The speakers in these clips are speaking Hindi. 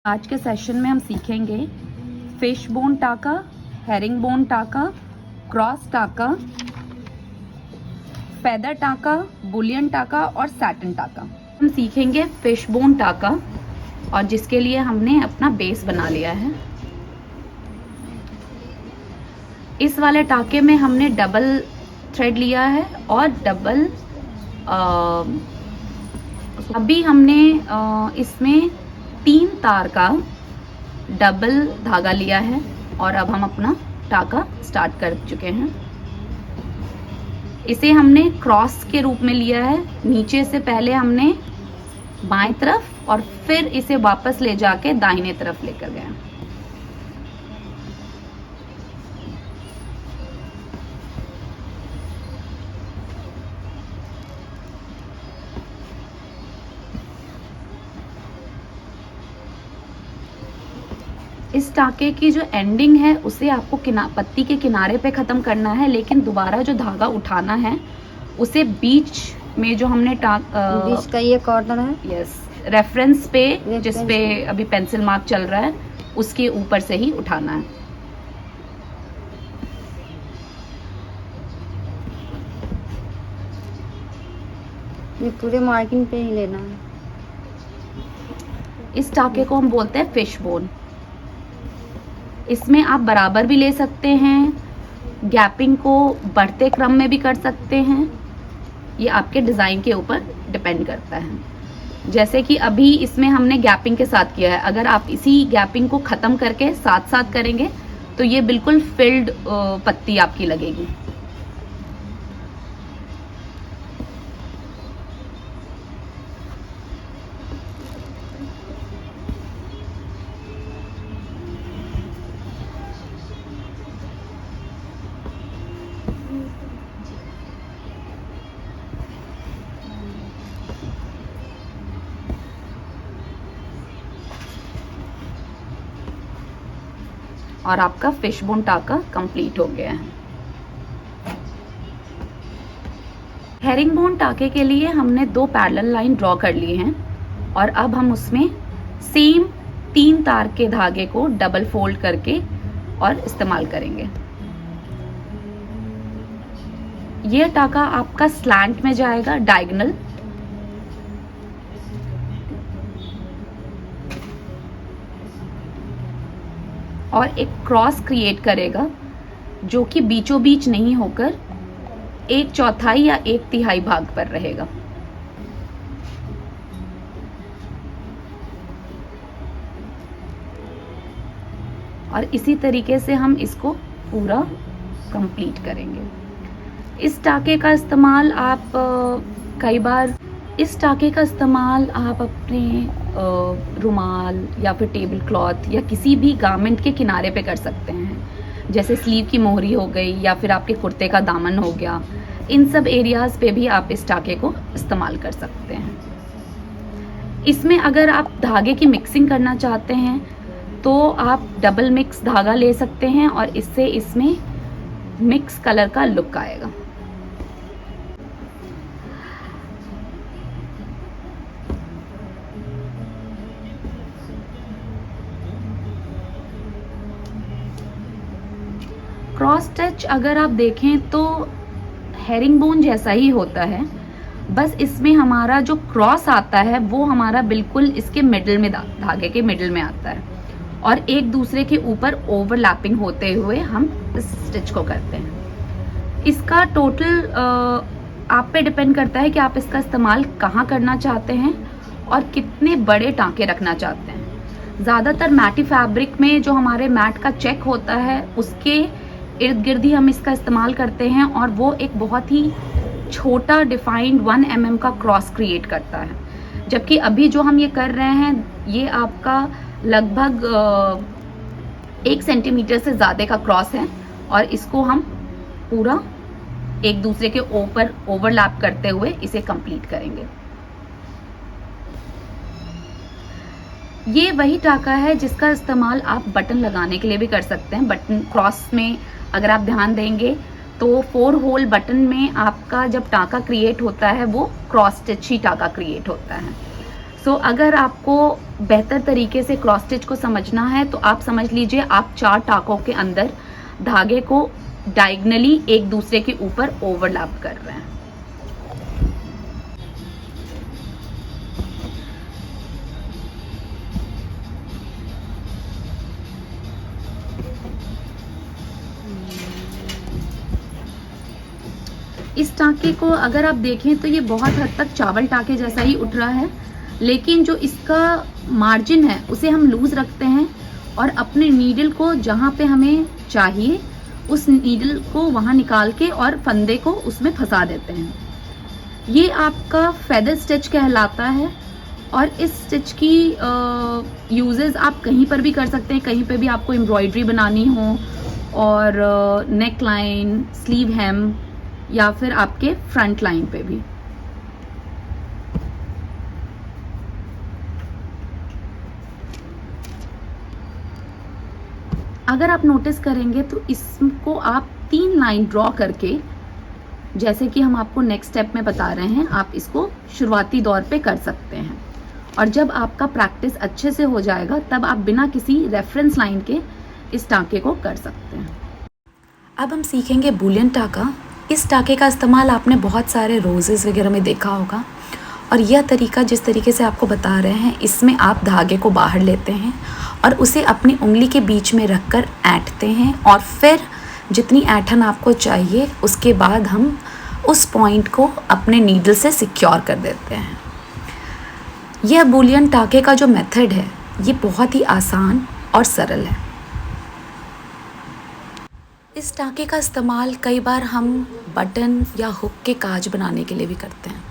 आज के सेशन में हम सीखेंगे फिश बोन टाका, हेरिंग बोन टाका, क्रॉस टाका, फेदर टाका, बुलियन टाका और सैटिन टाका। हम सीखेंगे फिश बोन टाका और जिसके लिए हमने अपना बेस बना लिया है। इस वाले टाके में हमने डबल थ्रेड लिया है और डबल अभी हमने इसमें 3 तार का डबल धागा लिया है और अब हम अपना टाका स्टार्ट कर चुके हैं। इसे हमने क्रॉस के रूप में लिया है। नीचे से पहले हमने बाएं तरफ और फिर इसे वापस ले जाके दाहिने तरफ लेकर गए। इस टाके की जो एंडिंग है उसे आपको पत्ती के किनारे पे ख़त्म करना है, लेकिन दोबारा जो धागा उठाना है उसे बीच में जो हमने बीच का ये कॉर्नर है, यस, रेफरेंस पे जिस पे अभी पेंसिल मार्क चल रहा है उसके ऊपर से ही उठाना है। ये पूरे मार्किंग पे ही लेना है। इस टाके को हम बोलते हैं फिश बोन। इसमें आप बराबर भी ले सकते हैं, गैपिंग को बढ़ते क्रम में भी कर सकते हैं। ये आपके डिज़ाइन के ऊपर डिपेंड करता है। जैसे कि अभी इसमें हमने गैपिंग के साथ किया है, अगर आप इसी गैपिंग को ख़त्म करके साथ साथ करेंगे तो ये बिल्कुल फिल्ड पत्ती आपकी लगेगी। और आपका फिश बोन टाका कंप्लीट हो गया है। हेरिंग बोन टाके के लिए हमने 2 पैरेलल लाइन ड्रॉ कर लिए हैं और अब हम उसमें सेम 3 तार के धागे को डबल फोल्ड करके और इस्तेमाल करेंगे। यह टाका आपका स्लैंट में जाएगा, डायगोनल, और एक क्रॉस क्रिएट करेगा जो कि बीचों बीच नहीं होकर 1/4 या 1/3 भाग पर रहेगा। और इसी तरीके से हम इसको पूरा कंप्लीट करेंगे। इस टाके का इस्तेमाल आप अपने रुमाल या फिर टेबल क्लॉथ या किसी भी गारमेंट के किनारे पे कर सकते हैं, जैसे स्लीव की मोहरी हो गई या फिर आपके कुर्ते का दामन हो गया। इन सब एरियाज़ पे भी आप इस टाके को इस्तेमाल कर सकते हैं। इसमें अगर आप धागे की मिक्सिंग करना चाहते हैं तो आप डबल मिक्स धागा ले सकते हैं और इससे इसमें मिक्स कलर का लुक आएगा। क्रॉस स्टिच अगर आप देखें तो हेरिंग बोन जैसा ही होता है, बस इसमें हमारा जो क्रॉस आता है वो हमारा बिल्कुल इसके मिडिल में, धागे के मिडिल में आता है और एक दूसरे के ऊपर ओवरलैपिंग होते हुए हम इस स्टिच को करते हैं। इसका टोटल आप पे डिपेंड करता है कि आप इसका इस्तेमाल कहाँ करना चाहते हैं और कितने बड़े टाँके रखना चाहते हैं। ज़्यादातर मैटी फैब्रिक में जो हमारे मैट का चेक होता है उसके इर्द गिर्द ही हम इसका इस्तेमाल करते हैं और वो एक बहुत ही छोटा डिफाइंड 1 mm का क्रॉस क्रिएट करता है, जबकि अभी जो हम ये कर रहे हैं ये आपका लगभग 1 सेंटीमीटर से ज़्यादा का क्रॉस है और इसको हम पूरा एक दूसरे के ऊपर ओवरलैप करते हुए इसे कंप्लीट करेंगे। ये वही टाका है जिसका इस्तेमाल आप बटन लगाने के लिए भी कर सकते हैं। बटन क्रॉस में अगर आप ध्यान देंगे तो 4 होल बटन में आपका जब टाका क्रिएट होता है वो क्रॉस स्टिच ही टाका क्रिएट होता है। सो अगर आपको बेहतर तरीके से क्रॉस स्टिच को समझना है तो आप समझ लीजिए आप 4 टाकों के अंदर धागे को डायगनली एक दूसरे के ऊपर ओवरलैप कर रहे हैं। इस टाँके को अगर आप देखें तो ये बहुत हद तक चावल टाँके जैसा ही उठ रहा है, लेकिन जो इसका मार्जिन है उसे हम लूज रखते हैं और अपने नीडल को जहाँ पे हमें चाहिए उस नीडल को वहाँ निकाल के और फंदे को उसमें फंसा देते हैं। ये आपका फेदर स्टिच कहलाता है और इस स्टिच की यूजेस आप कहीं पर भी कर सकते हैं। कहीं पे भी आपको एम्ब्रॉयडरी बनानी हो और नेक लाइन, स्लीव हेम या फिर आपके फ्रंट लाइन पे भी। अगर आप नोटिस करेंगे तो इसको आप 3 लाइन ड्रॉ करके, जैसे कि हम आपको नेक्स्ट स्टेप में बता रहे हैं, आप इसको शुरुआती दौर पे कर सकते हैं और जब आपका प्रैक्टिस अच्छे से हो जाएगा तब आप बिना किसी रेफरेंस लाइन के इस टाँके को कर सकते हैं। अब हम सीखेंगे बुलियन टाँका। इस टाँके का इस्तेमाल आपने बहुत सारे रोजेज़ वगैरह में देखा होगा और यह तरीका जिस तरीके से आपको बता रहे हैं, इसमें आप धागे को बाहर लेते हैं और उसे अपनी उंगली के बीच में रखकर ऐंठते हैं और फिर जितनी ऐंठन आपको चाहिए उसके बाद हम उस पॉइंट को अपने नीडल से सिक्योर कर देते हैं। यह बुलियन टाँके का जो मेथड है ये बहुत ही आसान और सरल है। इस टाँके का इस्तेमाल कई बार हम बटन या हुक के काज बनाने के लिए भी करते हैं।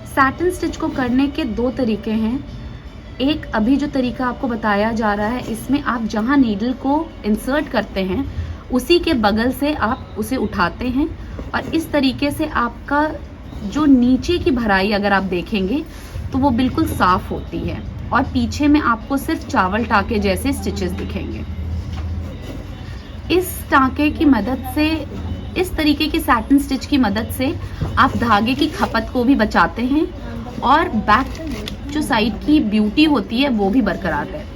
सैटिन स्टिच को करने के 2 तरीके हैं। एक अभी जो तरीका आपको बताया जा रहा है, इसमें आप जहां नीडल को इंसर्ट करते हैं उसी के बगल से आप उसे उठाते हैं और इस तरीके से आपका जो नीचे की भराई अगर आप देखेंगे तो वो बिल्कुल साफ होती है और पीछे में आपको सिर्फ चावल टाँके जैसे स्टिचेस दिखेंगे। इस टाँके की मदद से, इस तरीके की सैटिन स्टिच की मदद से आप धागे की खपत को भी बचाते हैं और बैक जो साइड की ब्यूटी होती है वो भी बरकरार रहती है।